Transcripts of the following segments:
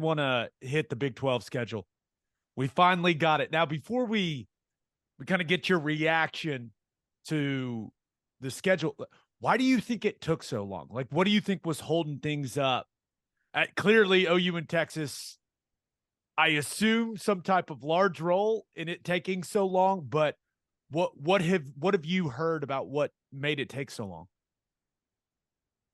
want to hit the Big 12 schedule. We finally got it. Now, before we kind of get your reaction to the schedule, why do you think it took so long? Like, what do you think was holding things up? Clearly, OU and Texas, I assume some type of large role in it taking so long, but what have you heard about what made it take so long?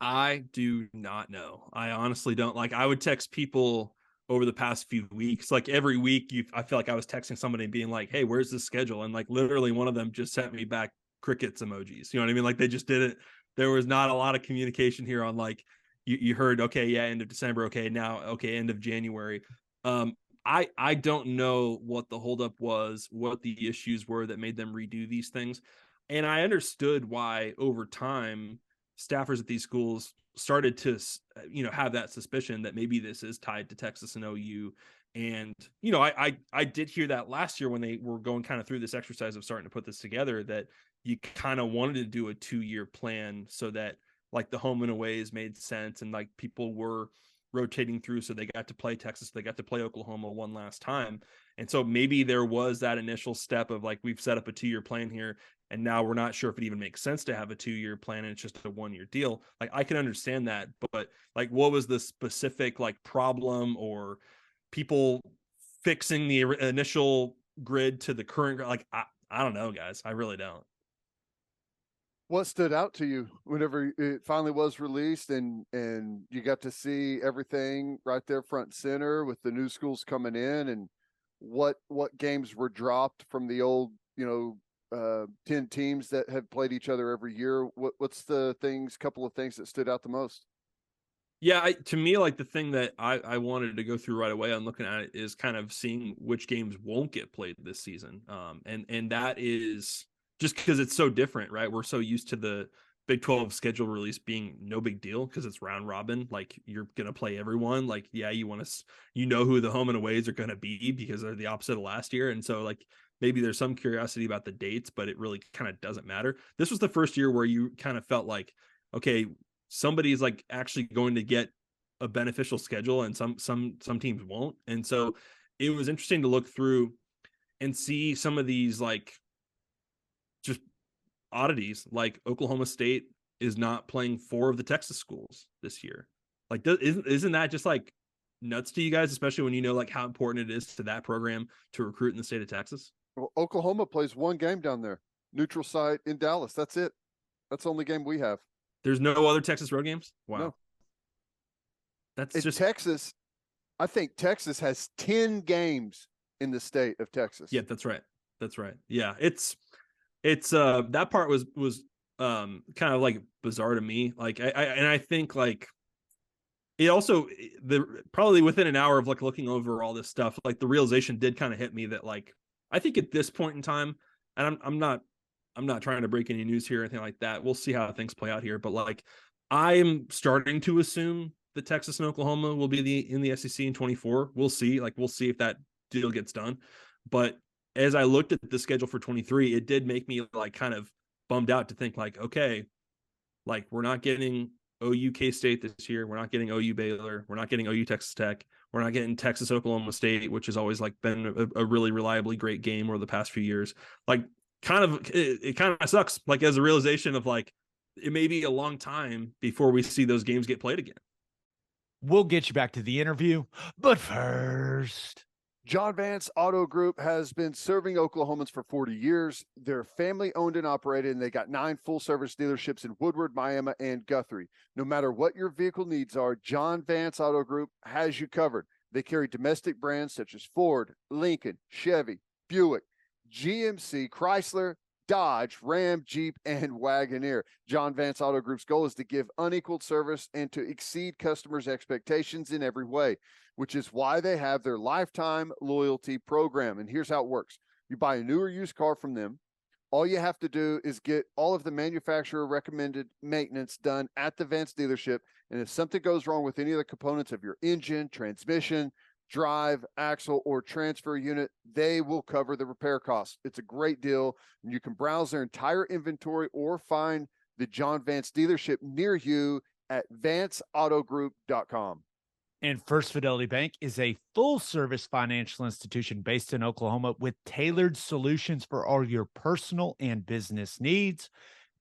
I do not know. I honestly don't. Like, I would text people over the past few weeks. Like every week, I feel like I was texting somebody and being like, "Hey, where's this schedule?" And like literally, one of them just sent me back crickets emojis. You know what I mean? Like they just did it. There was not a lot of communication here on like you heard, okay, yeah, end of December, okay, now, okay, end of January. Um, I don't know what the holdup was, what the issues were that made them redo these things, and I understood why over time staffers at these schools started to have that suspicion that maybe this is tied to Texas and OU. And I did hear that last year when they were going kind of through this exercise of starting to put this together, that you kind of wanted to do a 2-year plan so that like the home and aways made sense and like people were rotating through, so they got to play Texas, they got to play Oklahoma one last time. And so maybe there was that initial step of like, we've set up a 2-year plan here, and now we're not sure if it even makes sense to have a 2-year plan and it's just a 1-year deal. Like I can understand that, but like what was the specific like problem or people fixing the initial grid to the current, like I don't know, guys. I really don't. What stood out to you whenever it finally was released and you got to see everything right there front and center with the new schools coming in, and what games were dropped from the old 10 teams that have played each other every year? What's the couple of things that stood out the most? Yeah, to me, like the thing that I wanted to go through right away on looking at it is kind of seeing which games won't get played this season. And that is just because it's so different, right? We're so used to the Big 12 schedule release being no big deal because it's round robin. Like you're gonna play everyone. Like, yeah, you want to, who the home and aways are gonna be because they're the opposite of last year. And so like maybe there's some curiosity about the dates, but it really kind of doesn't matter. This was the first year where you kind of felt like, okay, somebody's like actually going to get a beneficial schedule and some teams won't. And so it was interesting to look through and see some of these like just oddities. Like Oklahoma State is not playing 4 of the Texas schools this year. Like isn't that just like nuts to you guys, especially when you know like how important it is to that program to recruit in the state of Texas? Well, Oklahoma plays one game down there, neutral site in Dallas. That's it. That's the only game we have. There's no other Texas road games? Wow. No. That's in just Texas. I think Texas has 10 games in the state of Texas. Yeah, that's right. That's right. Yeah, it's that part was kind of like bizarre to me. Like I think like it also probably within an hour of like looking over all this stuff, like the realization did kind of hit me that like I think at this point in time, and I'm not trying to break any news here or anything like that. We'll see how things play out here, but like I'm starting to assume that Texas and Oklahoma will be in the SEC in 24. We'll see. Like we'll see if that deal gets done. But as I looked at the schedule for 23, it did make me like kind of bummed out to think like, okay, like we're not getting OU K-State this year. We're not getting OU Baylor. We're not getting OU Texas Tech. We're not getting Texas Oklahoma State, which has always like been a really reliably great game over the past few years. Like it kind of sucks. Like as a realization of like, it may be a long time before we see those games get played again. We'll get you back to the interview, but first, John Vance Auto Group has been serving Oklahomans for 40 years. They're family owned and operated, and they got 9 full service dealerships in Woodward, Miami, and Guthrie. No matter what your vehicle needs are, John Vance Auto Group has you covered. They carry domestic brands such as Ford, Lincoln, Chevy, Buick, GMC, Chrysler, Dodge, Ram, Jeep, and Wagoneer. John Vance Auto Group's goal is to give unequaled service and to exceed customers' expectations in every way, which is why they have their lifetime loyalty program. And here's how it works. You buy a new or used car from them. All you have to do is get all of the manufacturer recommended maintenance done at the Vance dealership. And if something goes wrong with any of the components of your engine, transmission, drive, axle, or transfer unit, they will cover the repair costs. It's a great deal. And you can browse their entire inventory or find the John Vance dealership near you at vanceautogroup.com. And First Fidelity Bank is a full-service financial institution based in Oklahoma with tailored solutions for all your personal and business needs.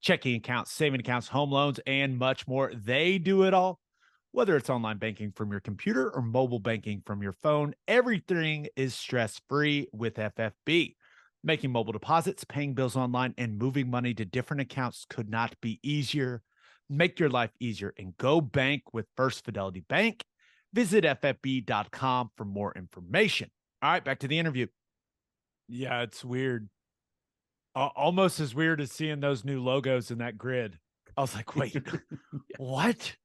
Checking accounts, saving accounts, home loans, and much more. They do it all. Whether it's online banking from your computer or mobile banking from your phone, everything is stress-free with FFB. Making mobile deposits, paying bills online, and moving money to different accounts could not be easier. Make your life easier and go bank with First Fidelity Bank. Visit ffb.com for more information. All right, back to the interview. Yeah, it's weird. Almost as weird as seeing those new logos in that grid. I was like, wait, what?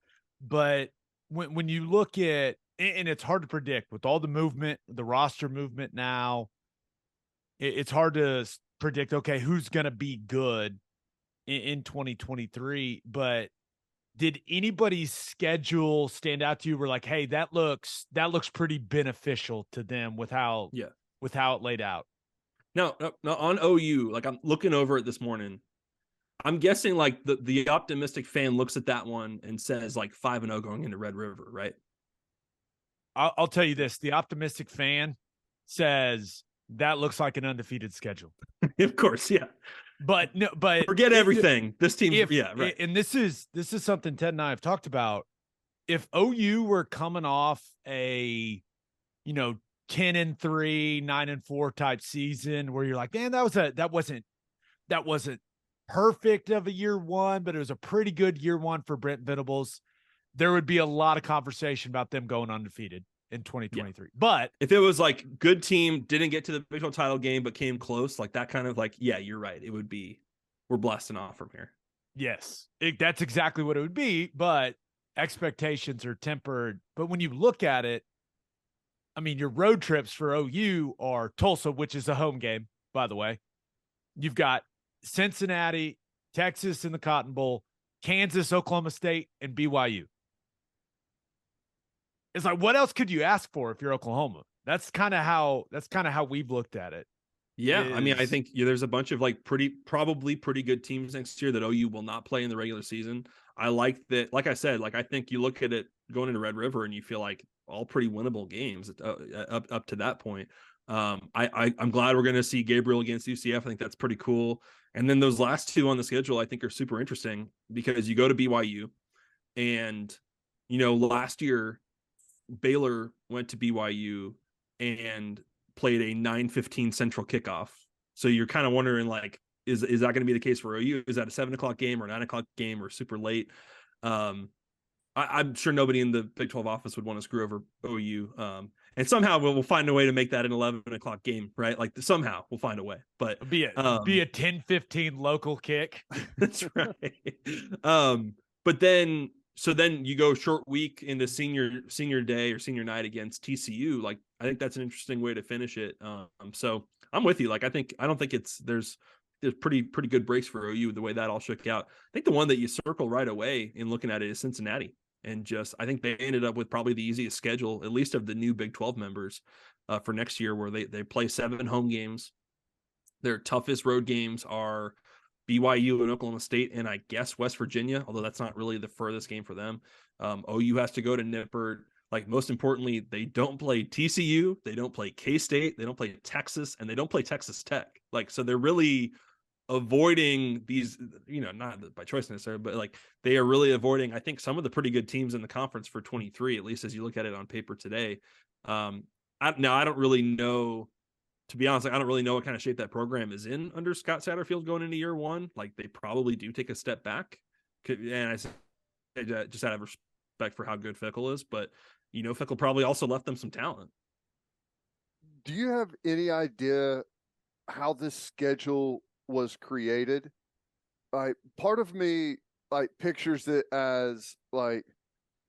But when you look at, and it's hard to predict with all the movement, the roster movement now, it's hard to predict, okay, who's going to be good in 2023. But did anybody's schedule stand out to you? We're like, hey, that looks pretty beneficial to them with how it laid out. No, on OU, like I'm looking over it this morning. I'm guessing like the optimistic fan looks at that one and says like 5-0 going into Red River, right? I'll tell you this: the optimistic fan says that looks like an undefeated schedule. Of course, yeah. But no, but forget everything. This team, yeah, right. And this is something Ted and I have talked about. If OU were coming off a, 10-3, 9-4 type season where you're like, man, that wasn't perfect of a year one, but it was a pretty good year one for Brent Venables, there would be a lot of conversation about them going undefeated in 2023. Yeah. But if it was like good team, didn't get to the Big 12 title game, but came close, like that kind of like, yeah, you're right. It would be, we're blasting off from here. Yes, that's exactly what it would be. But expectations are tempered. But when you look at it, I mean, your road trips for OU are Tulsa, which is a home game, by the way. You've got Cincinnati, Texas in the Cotton Bowl, Kansas, Oklahoma State, and BYU. It's like, what else could you ask for if you're Oklahoma? That's kind of how we've looked at it. Yeah, I mean, I think there's a bunch of like probably pretty good teams next year that OU will not play in the regular season. I like that. Like I said, like I think you look at it going into Red River and you feel like all pretty winnable games up to that point. I'm glad we're going to see Gabriel against UCF. I think that's pretty cool. And then those last two on the schedule, I think are super interesting because you go to BYU and, last year Baylor went to BYU and played a 9:15 Central kickoff. So you're kind of wondering, like, is that going to be the case for OU? Is that a 7:00 game or 9:00 game or super late? I'm sure nobody in the Big 12 office would want to screw over OU. And somehow we'll find a way to make that an 11:00 game, right? Like somehow we'll find a way, but be a 10:15 local kick. That's right. But then you go short week into senior day or senior night against TCU. Like, I think that's an interesting way to finish it. So I'm with you. Like, I don't think there's pretty good breaks for OU the way that all shook out. I think the one that you circle right away in looking at it is Cincinnati. And I think they ended up with probably the easiest schedule, at least of the new Big 12 members for next year, where they play 7 home games. Their toughest road games are BYU and Oklahoma State, and I guess West Virginia, although that's not really the furthest game for them. OU has to go to Nippert. Like, most importantly, they don't play TCU, they don't play K-State, they don't play Texas, and they don't play Texas Tech. Like, so they're really avoiding these, not by choice necessarily, but like they are really avoiding, I think, some of the pretty good teams in the conference for 23, at least as you look at it on paper today. I don't really know. To be honest, I don't really know what kind of shape that program is in under Scott Satterfield going into year one. Like, they probably do take a step back. And I just out of respect for how good Fickle is, but Fickle probably also left them some talent. Do you have any idea how this schedule was created? Like, part of me like pictures it as like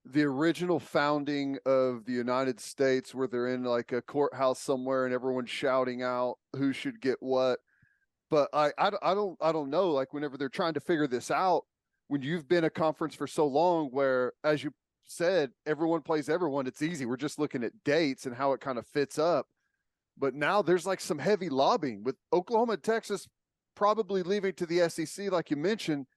the original founding of the United States, where they're in like a courthouse somewhere and everyone's shouting out who should get what. But I don't know. Like, whenever they're trying to figure this out, when you've been a conference for so long, where, as you said, everyone plays everyone, it's easy. We're just looking at dates and how it kind of fits up. But now there's like some heavy lobbying with Oklahoma and Texas probably leaving to the SEC, like you mentioned.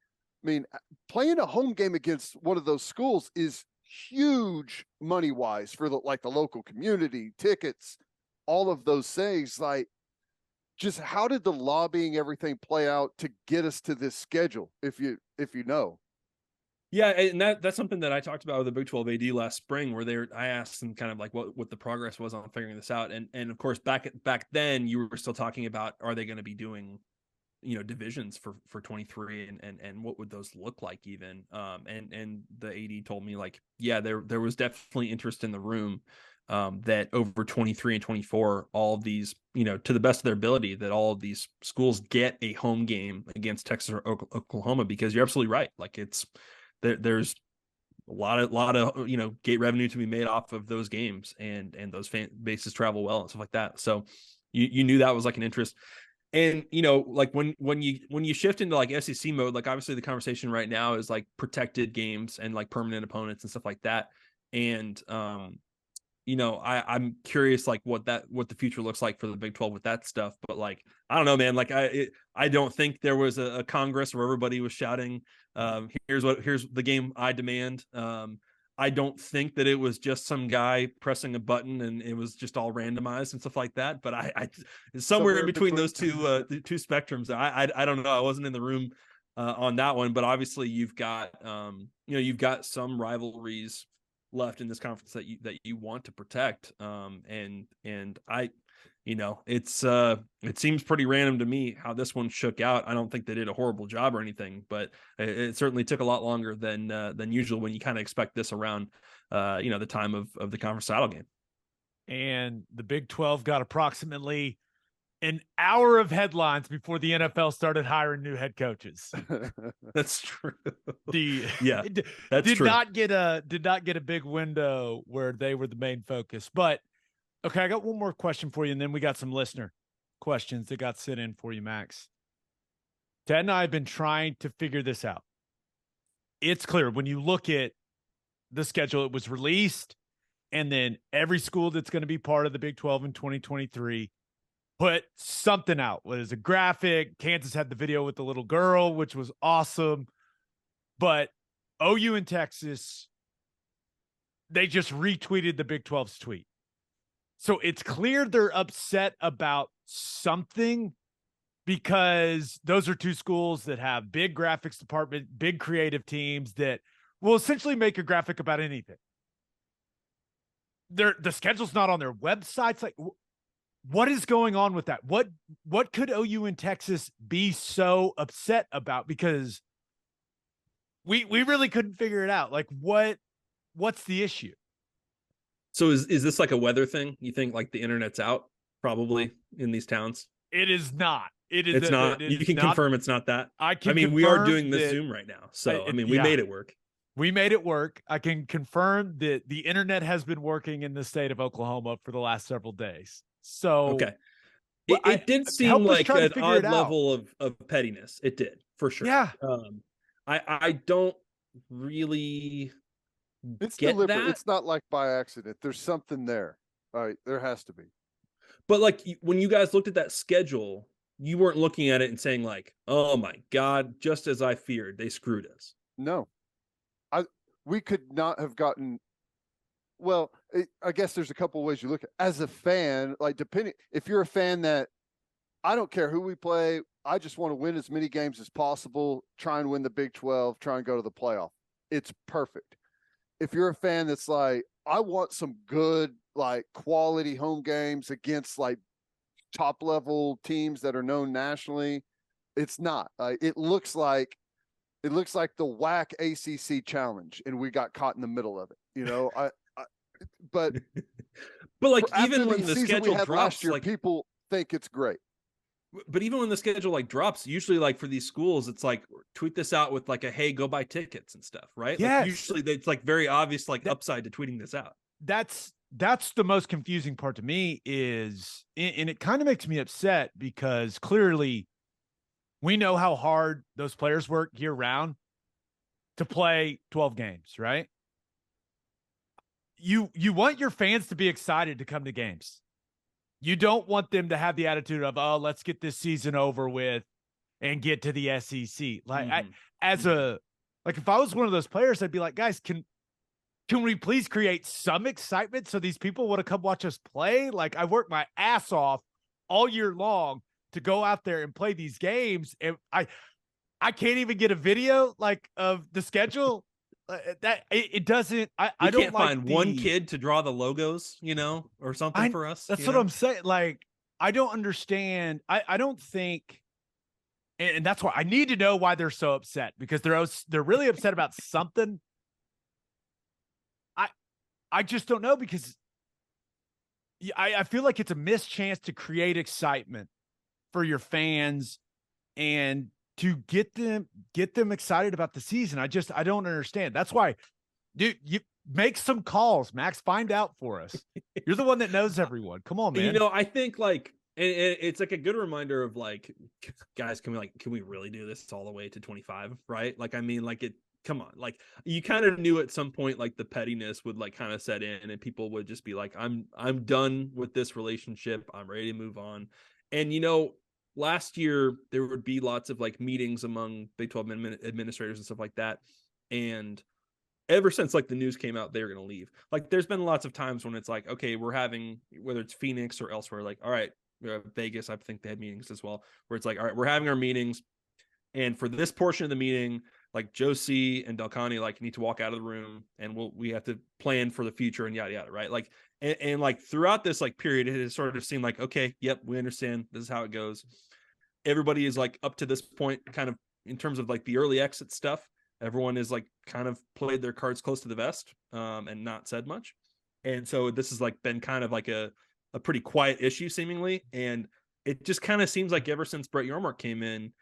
I mean, playing a home game against one of those schools is huge money wise for the local community, tickets, all of those things. Like, just how did the lobbying everything play out to get us to this schedule? If you know. Yeah, and that's something that I talked about with the Big 12 AD last spring, where I asked them kind of like what the progress was on figuring this out, and of course back then you were still talking about, are they going to be doing, divisions for 23, and what would those look like even, and the AD told me, like, yeah, there was definitely interest in the room, that over 23 and 24, all of these, to the best of their ability, that all of these schools get a home game against Texas or Oklahoma, because you're absolutely right, like there's a lot of gate revenue to be made off of those games, and those fan bases travel well and stuff like that. So you knew that was like an interest. And like when you shift into like SEC mode, like obviously the conversation right now is like protected games and like permanent opponents and stuff like that. And I'm curious like what the future looks like for the Big 12 with that stuff. But like, I don't know, man. Like I don't think there was a Congress where everybody was shouting, here's the game I demand. I don't think that it was just some guy pressing a button and it was just all randomized and stuff like that. But I somewhere in between those two the two spectrums, I don't know. I wasn't in the room on that one, but obviously you've got you've got some rivalries left in this conference that you want to protect, and I it seems pretty random to me how this one shook out. I don't think they did a horrible job or anything, but it certainly took a lot longer than usual when you kind of expect this around the time of the conference title game. And the Big 12 got approximately an hour of headlines before the NFL started hiring new head coaches. That's true. That's true. Did not get a big window where they were the main focus. But okay, I got one more question for you, and then we got some listener questions that got sent in for you, Max. Ted and I have been trying to figure this out. It's clear when you look at the schedule, it was released, and then every school that's going to be part of the Big 12 in 2023 put something out. It was a graphic. Kansas had the video with the little girl, which was awesome. But OU and Texas, they just retweeted the Big 12's tweet. So it's clear they're upset about something, because those are two schools that have big graphics department, big creative teams that will essentially make a graphic about anything. The schedule's not on their websites. Like, what is going on with that? What could OU and Texas be so upset about? Because we really couldn't figure it out. Like, what's the issue? So is this like a weather thing? You think like the internet's out probably in these towns? It is not. It's not. You can confirm it's not that. I mean, we are doing this Zoom right now. So we made it work. We made it work. I can confirm that the internet has been working in the state of Oklahoma for the last several days. So okay. It did seem like an odd level of pettiness. It did, for sure. Yeah. I don't really it's get deliberate. that. It's not like by accident. There's something there. All right, there has to be. But like when you guys looked at that schedule, you weren't looking at it and saying like, "Oh my God, just as I feared, they screwed us." No. We could not have gotten. Well, I guess there's a couple of ways you look at it. As a fan, like depending if you're a fan that I don't care who we play, I just want to win as many games as possible, try and win the Big 12, try and go to the playoff. It's perfect. If you're a fan that's like, I want some good, like quality home games against like top level teams that are known nationally, it's not. It looks like the WAC ACC challenge, and we got caught in the middle of it. But like even when the schedule drops, last year, like people think it's great. But even when the schedule like drops, usually like for these schools, it's like tweet this out with like a hey, go buy tickets and stuff, right? Yes. Like usually it's like very obvious like upside to tweeting this out. That's the most confusing part to me is, and it kind of makes me upset because clearly we know how hard those players work year round to play 12 games, right? You want your fans to be excited to come to games. You don't want them to have the attitude of, oh, let's get this season over with and get to the SEC. Like if I was one of those players, I'd be like, guys, can can we please create some excitement so these people want to come watch us play? Like, I worked my ass off all year long to go out there and play these games, and I can't even get a video like of the schedule. That it doesn't. I don't can't like find one kid to draw the logos, or something for us. That's what I'm saying. Like, I don't understand. I don't think, and that's why I need to know why they're so upset, because they're really upset about something. I just don't know, because I feel like it's a missed chance to create excitement for your fans and to get them excited about the season. I don't understand. That's why, dude, you make some calls, Max. Find out for us. You're the one that knows everyone. Come on, man. I think like it's like a good reminder of like, guys, can we really do this all the way to 25? Right? Like, I mean, like come on, like you kind of knew at some point like the pettiness would like kind of set in and people would just be like, I'm done with this relationship. I'm ready to move on. And last year there would be lots of like meetings among Big 12 administrators and stuff like that. And ever since like the news came out, they were going to leave. Like there's been lots of times when it's like, okay, we're having, whether it's Phoenix or elsewhere, like, all right, Vegas, I think they had meetings as well, where it's like, all right, we're having our meetings. And for this portion of the meeting, like Josie and Delcani like need to walk out of the room, and we have to plan for the future and yada yada, right? Like and like throughout this like period, it has sort of seemed like, okay, yep, we understand, this is how it goes. Everybody is like up to this point, kind of in terms of like the early exit stuff, everyone is like kind of played their cards close to the vest, and not said much. And so this has like been kind of like a pretty quiet issue seemingly, and it just kind of seems like ever since Brett Yormark came in,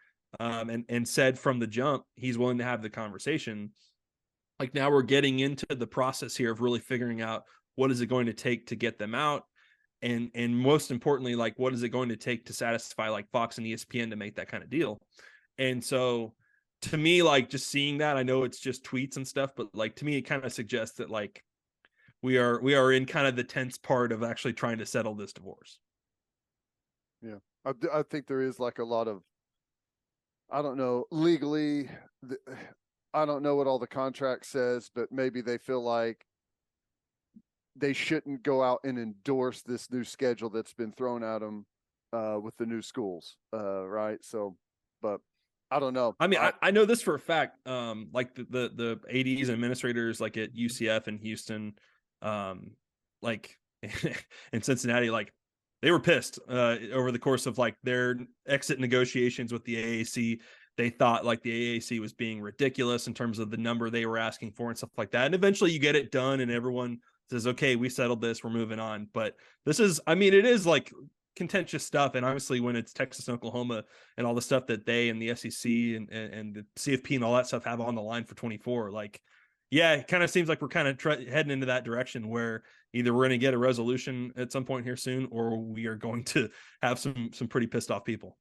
and said from the jump he's willing to have the conversation, like now we're getting into the process here of really figuring out what is it going to take to get them out, and most importantly, like what is it going to take to satisfy like Fox and ESPN to make that kind of deal. And so to me, like just seeing that, I know it's just tweets and stuff, but like to me it kind of suggests that like we are in kind of the tense part of actually trying to settle this divorce. Yeah, I think there is like a lot of, I don't know, legally, I don't know what all the contract says, but maybe they feel like they shouldn't go out and endorse this new schedule that's been thrown at them with the new schools, right? So, but I don't know. I mean, I know this for a fact. Like the ADs and administrators, like at UCF and Houston, like in Cincinnati, like they were pissed over the course of like their exit negotiations with the AAC. They thought like the AAC was being ridiculous in terms of the number they were asking for and stuff like that. And eventually you get it done and everyone says, okay, we settled this, we're moving on. But this is, I mean, it is like contentious stuff. And obviously when it's Texas and Oklahoma and all the stuff that they and the SEC and the CFP and all that stuff have on the line for 24, like, yeah, it kind of seems like we're kind of heading into that direction where either we're going to get a resolution at some point here soon, or we are going to have some pretty pissed off people.